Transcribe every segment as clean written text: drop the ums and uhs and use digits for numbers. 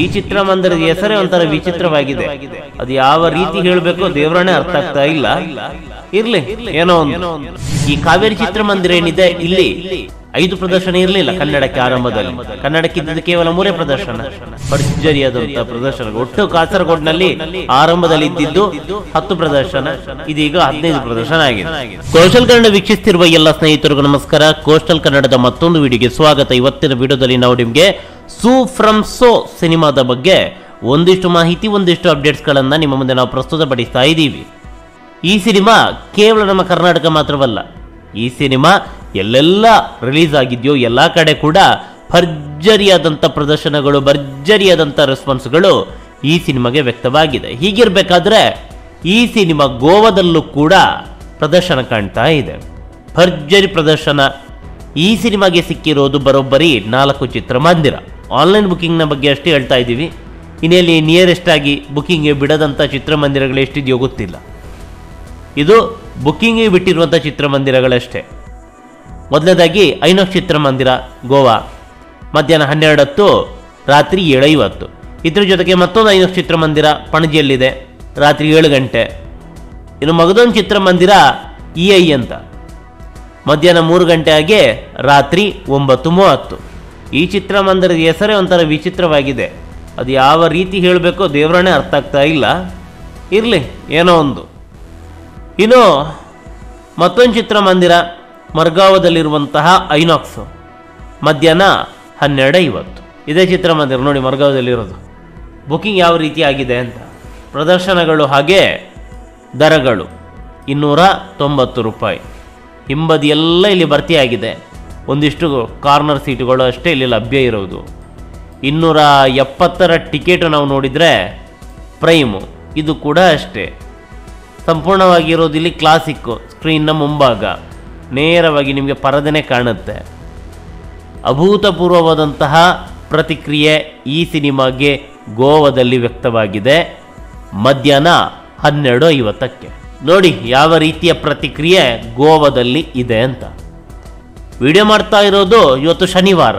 ಈ ಚಿತ್ರಮಂದಿರದ ಹೆಸರೇ ಒಂಥರ ವಿಚಿತ್ರವಾಗಿದೆ. ಅದು ಯಾವ ರೀತಿ ಹೇಳಬೇಕು ದೇವರನ್ನೇ ಅರ್ಥ ಆಗ್ತಾ ಇಲ್ಲ. ಇರ್ಲಿ, ಏನೋ ಒಂದು. ಈ ಕಾವೇರಿ ಚಿತ್ರಮಂದಿರ ಏನಿದೆ, ಇಲ್ಲಿ 5 ಪ್ರದರ್ಶನ ಇರಲಿಲ್ಲ ಕನ್ನಡಕ್ಕೆ ಆರಂಭದಲ್ಲಿ. ಕನ್ನಡಕ್ಕೆ ಇದ್ದಿದ್ದು ಕೇವಲ 3 ಪ್ರದರ್ಶನ, ಭರ್ಜರಿಯಾದಂತಹ ಪ್ರದರ್ಶನ. ಒಟ್ಟು ಕಾಸರಗೋಡಿನಲ್ಲಿ ಆರಂಭದಲ್ಲಿ ಇದ್ದಿದ್ದು 10 ಪ್ರದರ್ಶನ, ಇದೀಗ 15 ಪ್ರದರ್ಶನ ಆಗಿದೆ. ಕೋಸ್ಟಲ್ ಕನ್ನಡ ವೀಕ್ಷಿಸುತ್ತಿರುವ ಎಲ್ಲ ಸ್ನೇಹಿತರಿಗೂ ನಮಸ್ಕಾರ. ಕೋಸ್ಟಲ್ ಕನ್ನಡದ ಮತ್ತೊಂದು ವಿಡಿಯೋಗೆ ಸ್ವಾಗತ. ಇವತ್ತಿನ ವಿಡಿಯೋದಲ್ಲಿ ನಾವು ನಿಮಗೆ ಸೂ ಫ್ರಮ್ ಸೋ ಸಿನಿಮಾದ ಬಗ್ಗೆ ಒಂದಿಷ್ಟು ಮಾಹಿತಿ, ಒಂದಿಷ್ಟು ಅಪ್ಡೇಟ್ಸ್ ಗಳನ್ನ ನಿಮ್ಮ ಮುಂದೆ ನಾವು ಪ್ರಸ್ತುತಪಡಿಸ್ತಾ ಇದ್ದೀವಿ. ಈ ಸಿನಿಮಾ ಕೇವಲ ನಮ್ಮ ಕರ್ನಾಟಕ ಮಾತ್ರವಲ್ಲ, ಈ ಸಿನಿಮಾ ಎಲ್ಲೆಲ್ಲ ರಿಲೀಸ್ ಆಗಿದೆಯೋ ಎಲ್ಲ ಕಡೆ ಕೂಡ ಭರ್ಜರಿಯಾದಂಥ ಪ್ರದರ್ಶನಗಳು, ಭರ್ಜರಿಯಾದಂಥ ರೆಸ್ಪಾನ್ಸ್ಗಳು ಈ ಸಿನಿಮಾಗೆ ವ್ಯಕ್ತವಾಗಿದೆ. ಹೀಗಿರಬೇಕಾದ್ರೆ ಈ ಸಿನಿಮಾ ಗೋವಾದಲ್ಲೂ ಕೂಡ ಪ್ರದರ್ಶನ ಕಾಣ್ತಾ ಇದೆ. ಭರ್ಜರಿ ಪ್ರದರ್ಶನ ಈ ಸಿನಿಮಾಗೆ ಸಿಕ್ಕಿರೋದು ಬರೋಬ್ಬರಿ 4 ಚಿತ್ರಮಂದಿರ. ಆನ್ಲೈನ್ ಬುಕಿಂಗ್ನ ಬಗ್ಗೆ ಅಷ್ಟೇ ಹೇಳ್ತಾ ಇದ್ದೀವಿ. ಇನ್ನೆಲ್ಲಿ ನಿಯರೆಸ್ಟ್ ಆಗಿ ಬುಕಿಂಗ್ಗೆ ಬಿಡದಂಥ ಚಿತ್ರಮಂದಿರಗಳು ಎಷ್ಟಿದೆಯೋ ಗೊತ್ತಿಲ್ಲ. ಇದು ಬುಕಿಂಗ್ಗೆ ಬಿಟ್ಟಿರುವಂಥ ಚಿತ್ರಮಂದಿರಗಳಷ್ಟೇ. ಮೊದಲನೇದಾಗಿ ಐನಾಕ್ಸ್ ಚಿತ್ರಮಂದಿರ ಗೋವಾ, ಮಧ್ಯಾಹ್ನ 12:00, ರಾತ್ರಿ 7:50. ಇದ್ರ ಜೊತೆಗೆ ಮತ್ತೊಂದು ಐನಾಕ್ಸ್ ಚಿತ್ರಮಂದಿರ ಪಣಜಿಯಲ್ಲಿದೆ, ರಾತ್ರಿ 7 ಗಂಟೆ. ಇನ್ನು ಮಗದೊಂದು ಚಿತ್ರಮಂದಿರ EI ಅಂತ, ಮಧ್ಯಾಹ್ನ 3 ಗಂಟೆ ಆಗಿ ರಾತ್ರಿ 9:30. ಈ ಚಿತ್ರಮಂದಿರದ ಹೆಸರೇ ಒಂಥರ ವಿಚಿತ್ರವಾಗಿದೆ. ಅದು ಯಾವ ರೀತಿ ಹೇಳಬೇಕೋ ದೇವರನ್ನೇ ಅರ್ಥ ಆಗ್ತಾ ಇಲ್ಲ. ಇರಲಿ, ಏನೋ ಒಂದು. ಇನ್ನು ಮತ್ತೊಂದು ಚಿತ್ರಮಂದಿರ ಮರ್ಗಾವದಲ್ಲಿರುವಂತಹ ಐನಾಕ್ಸ್, ಮಧ್ಯಾಹ್ನ 12:50. ಇದೇ ಚಿತ್ರಮಂದಿರ ನೋಡಿ ಮರ್ಗಾವದಲ್ಲಿರೋದು. ಬುಕಿಂಗ್ ಯಾವ ರೀತಿ ಆಗಿದೆ ಅಂತ, ಪ್ರದರ್ಶನಗಳು ಹಾಗೆ ದರಗಳು 290 ರೂಪಾಯಿ. ಹಿಂಬದಿ ಎಲ್ಲ ಇಲ್ಲಿ ಭರ್ತಿಯಾಗಿದೆ. ಒಂದಿಷ್ಟು ಕಾರ್ನರ್ ಸೀಟುಗಳು ಅಷ್ಟೇ ಇಲ್ಲಿ ಲಭ್ಯ ಇರೋದು. 270 ಟಿಕೆಟು ನಾವು ನೋಡಿದರೆ ಪ್ರೈಮು, ಇದು ಕೂಡ ಅಷ್ಟೇ. ಸಂಪೂರ್ಣವಾಗಿರೋದು ಇಲ್ಲಿ ಕ್ಲಾಸಿಕ್ಕು, ಸ್ಕ್ರೀನ್ನ ಮುಂಭಾಗ ನೇರವಾಗಿ ನಿಮಗೆ ಪರದೆನೇ ಕಾಣುತ್ತೆ. ಅಭೂತಪೂರ್ವವಾದಂತಹ ಪ್ರತಿಕ್ರಿಯೆ ಈ ಸಿನಿಮಾಗೆ ಗೋವಾದಲ್ಲಿ ವ್ಯಕ್ತವಾಗಿದೆ. ಮಧ್ಯಾಹ್ನ 12:50. ನೋಡಿ ಯಾವ ರೀತಿಯ ಪ್ರತಿಕ್ರಿಯೆ ಗೋವಾದಲ್ಲಿ ಇದೆ ಅಂತ. ವಿಡಿಯೋ ಮಾಡ್ತಾ ಇರೋದು ಇವತ್ತು ಶನಿವಾರ,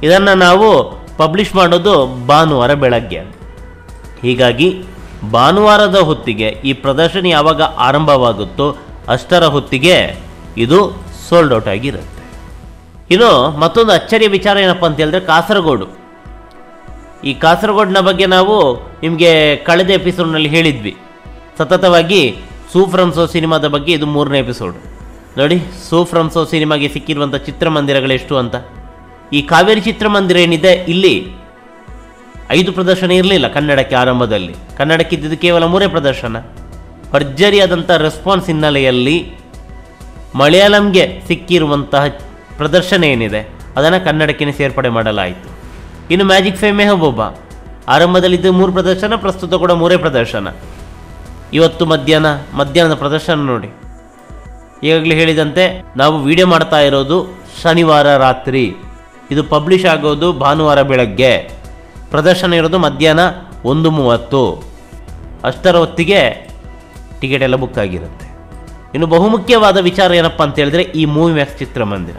ಇದನ್ನು ನಾವು ಪಬ್ಲಿಷ್ ಮಾಡೋದು ಭಾನುವಾರ ಬೆಳಗ್ಗೆ. ಹೀಗಾಗಿ ಭಾನುವಾರದ ಹೊತ್ತಿಗೆ ಈ ಪ್ರದರ್ಶನ ಯಾವಾಗ ಆರಂಭವಾಗುತ್ತೋ ಅಷ್ಟರ ಹೊತ್ತಿಗೆ ಇದು ಸೋಲ್ಡ್ ಔಟ್ ಆಗಿರುತ್ತೆ. ಇನ್ನು ಮತ್ತೊಂದು ಅಚ್ಚರಿಯ ವಿಚಾರ ಏನಪ್ಪ ಅಂತ ಹೇಳಿದ್ರೆ ಕಾಸರಗೋಡು. ಈ ಕಾಸರಗೋಡಿನ ಬಗ್ಗೆ ನಾವು ನಿಮಗೆ ಕಳೆದ ಎಪಿಸೋಡ್ನಲ್ಲಿ ಹೇಳಿದ್ವಿ. ಸತತವಾಗಿ ಸೂ ಫ್ರಮ್ ಸೋ ಸಿನಿಮಾದ ಬಗ್ಗೆ ಇದು 3ನೇ ಎಪಿಸೋಡ್. ನೋಡಿ ಸೂ ಫ್ರಮ್ ಸೋ ಸಿನಿಮಾಗೆ ಸಿಕ್ಕಿರುವಂಥ ಚಿತ್ರಮಂದಿರಗಳೆಷ್ಟು ಅಂತ. ಈ ಕಾವೇರಿ ಚಿತ್ರಮಂದಿರ ಏನಿದೆ, ಇಲ್ಲಿ 5 ಪ್ರದರ್ಶನ ಇರಲಿಲ್ಲ ಕನ್ನಡಕ್ಕೆ ಆರಂಭದಲ್ಲಿ. ಕನ್ನಡಕ್ಕೆ ಇದ್ದಿದ್ದು ಕೇವಲ 3 ಪ್ರದರ್ಶನ. ಭರ್ಜರಿಯಾದಂಥ ರೆಸ್ಪಾನ್ಸ್ ಹಿನ್ನೆಲೆಯಲ್ಲಿ ಮಲಯಾಳಂಗೆ ಸಿಕ್ಕಿರುವಂತಹ ಪ್ರದರ್ಶನ ಏನಿದೆ ಅದನ್ನು ಕನ್ನಡಕ್ಕೆ ಸೇರ್ಪಡೆ ಮಾಡಲಾಯಿತು. ಇನ್ನು ಮ್ಯಾಜಿಕ್ ಫೇ ಮೆಹಬೂಬಾ ಆರಂಭದಲ್ಲಿದ್ದು 3 ಪ್ರದರ್ಶನ, ಪ್ರಸ್ತುತ ಕೂಡ 3 ಪ್ರದರ್ಶನ. ಇವತ್ತು ಮಧ್ಯಾಹ್ನದ ಪ್ರದರ್ಶನ ನೋಡಿ. ಈಗಾಗಲೇ ಹೇಳಿದಂತೆ ನಾವು ವಿಡಿಯೋ ಮಾಡ್ತಾ ಇರೋದು ಶನಿವಾರ ರಾತ್ರಿ, ಇದು ಪಬ್ಲಿಷ್ ಆಗೋದು ಭಾನುವಾರ ಬೆಳಗ್ಗೆ. ಪ್ರದರ್ಶನ ಇರೋದು ಮಧ್ಯಾಹ್ನ 1:30. ಅಷ್ಟರ ಹೊತ್ತಿಗೆ ಟಿಕೆಟ್ ಎಲ್ಲ ಬುಕ್ ಆಗಿರುತ್ತೆ. ಇನ್ನು ಬಹುಮುಖ್ಯವಾದ ವಿಚಾರ ಏನಪ್ಪ ಅಂತ ಹೇಳಿದ್ರೆ, ಈ ಮೂವಿ ಮ್ಯಾಕ್ಸ್ ಚಿತ್ರಮಂದಿರ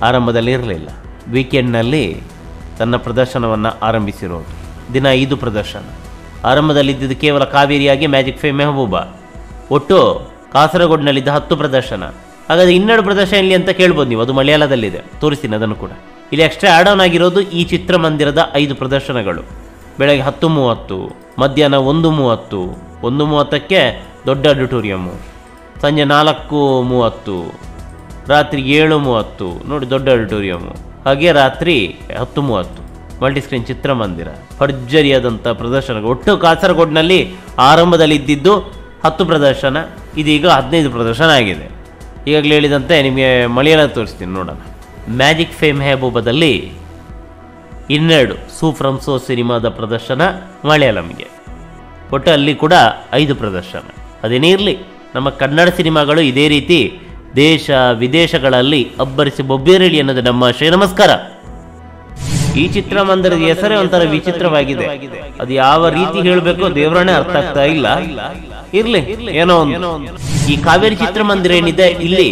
ಆರಂಭದಲ್ಲಿ ಇರಲಿಲ್ಲ. ವೀಕೆಂಡ್ನಲ್ಲಿ ತನ್ನ ಪ್ರದರ್ಶನವನ್ನು ಆರಂಭಿಸಿರೋದು. ದಿನ 5 ಪ್ರದರ್ಶನ. ಆರಂಭದಲ್ಲಿದ್ದಿದ್ದು ಕೇವಲ ಕಾವೇರಿಯಾಗಿ ಮ್ಯಾಜಿಕ್ ಫೇ ಮೆಹಬೂಬಾ. ಒಟ್ಟು ಕಾಸರಗೋಡಿನಲ್ಲಿದ್ದ 10 ಪ್ರದರ್ಶನ. ಹಾಗಾದರೆ 12 ಪ್ರದರ್ಶನ ಇಲ್ಲಿ ಅಂತ ಕೇಳ್ಬೋದು ನೀವು, ಅದು ಮಲಯಾಳದಲ್ಲಿದೆ, ತೋರಿಸ್ತೀನಿ ಅದನ್ನು ಕೂಡ. ಇಲ್ಲಿ ಎಕ್ಸ್ಟ್ರಾ ಆ್ಯಡ್ ಆನ್ ಆಗಿರೋದು ಈ ಚಿತ್ರಮಂದಿರದ 5 ಪ್ರದರ್ಶನಗಳು. ಬೆಳಗ್ಗೆ 10:30, ಮಧ್ಯಾಹ್ನ 1:30, 1:30ಕ್ಕೆ ದೊಡ್ಡ ಆಡಿಟೋರಿಯಮ್ಮು, ಸಂಜೆ 4:30, ರಾತ್ರಿ 7:30 ನೋಡಿ ದೊಡ್ಡ ಆಡಿಟೋರಿಯಮ್ಮು, ಹಾಗೆ ರಾತ್ರಿ 10:30 ಮಲ್ಟಿಸ್ಕ್ರೀನ್ ಚಿತ್ರಮಂದಿರ. ಭರ್ಜರಿಯಾದಂಥ ಪ್ರದರ್ಶನಗಳು. ಒಟ್ಟು ಕಾಸರಗೋಡಿನಲ್ಲಿ ಆರಂಭದಲ್ಲಿ ಇದ್ದಿದ್ದು 10 ಪ್ರದರ್ಶನ, ಇದೀಗ 15 ಪ್ರದರ್ಶನ ಆಗಿದೆ. ಈಗಾಗಲೇ ಹೇಳಿದಂತೆ ನಿಮಗೆ ಮಲಯಾಳ ತೋರಿಸ್ತೀನಿ ನೋಡೋಣ. ಮ್ಯಾಜಿಕ್ ಫೇ ಮೆಹಬೂಬಾದಲ್ಲಿ 12 ಸೂ ಫ್ರಮ್ ಸೋ ಸಿನಿಮಾದ ಪ್ರದರ್ಶನ ಮಲಯಾಳಂಗೆ. ಒಟ್ಟು ಅಲ್ಲಿ ಕೂಡ 5 ಪ್ರದರ್ಶನ. ಅದೇನೇ ಇರಲಿ, ನಮ್ಮ ಕನ್ನಡ ಸಿನಿಮಾಗಳು ಇದೇ ರೀತಿ ದೇಶ ವಿದೇಶಗಳಲ್ಲಿ ಅಬ್ಬರಿಸಿ ಬೊಬ್ಬೇರಲಿ ಅನ್ನೋದು ನಮ್ಮ ಆಶಯ. ನಮಸ್ಕಾರ. ಈ ಚಿತ್ರಮಂದಿರದ ಹೆಸರೇ ಒಂಥರ ವಿಚಿತ್ರವಾಗಿದೆ. ಅದು ಯಾವ ರೀತಿ ಹೇಳಬೇಕೋ ದೇವರನ್ನೇ ಅರ್ಥ ಆಗ್ತಾ ಇಲ್ಲ. ಇರ್ಲಿ ಏನೋ ಒಂದು. ಈ ಕಾವೇರಿ ಚಿತ್ರಮಂದಿರ ಏನಿದೆ ಇಲ್ಲಿ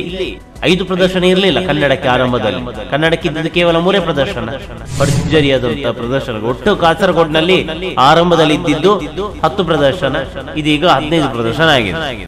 5 ಪ್ರದರ್ಶನ ಇರಲಿಲ್ಲ ಕನ್ನಡಕ್ಕೆ ಆರಂಭದಲ್ಲಿ. ಕನ್ನಡಕ್ಕೆ ಇದ್ದಿದ್ದು ಕೇವಲ 3 ಪ್ರದರ್ಶನ, ಭರ್ಜರಿಯಾದಂತಹ ಪ್ರದರ್ಶನ. ಒಟ್ಟು ಕಾಸರಗೋಡ್ನಲ್ಲಿ ಆರಂಭದಲ್ಲಿ ಇದ್ದಿದ್ದು 10 ಪ್ರದರ್ಶನ, ಇದೀಗ 15 ಪ್ರದರ್ಶನ ಆಗಿದೆ.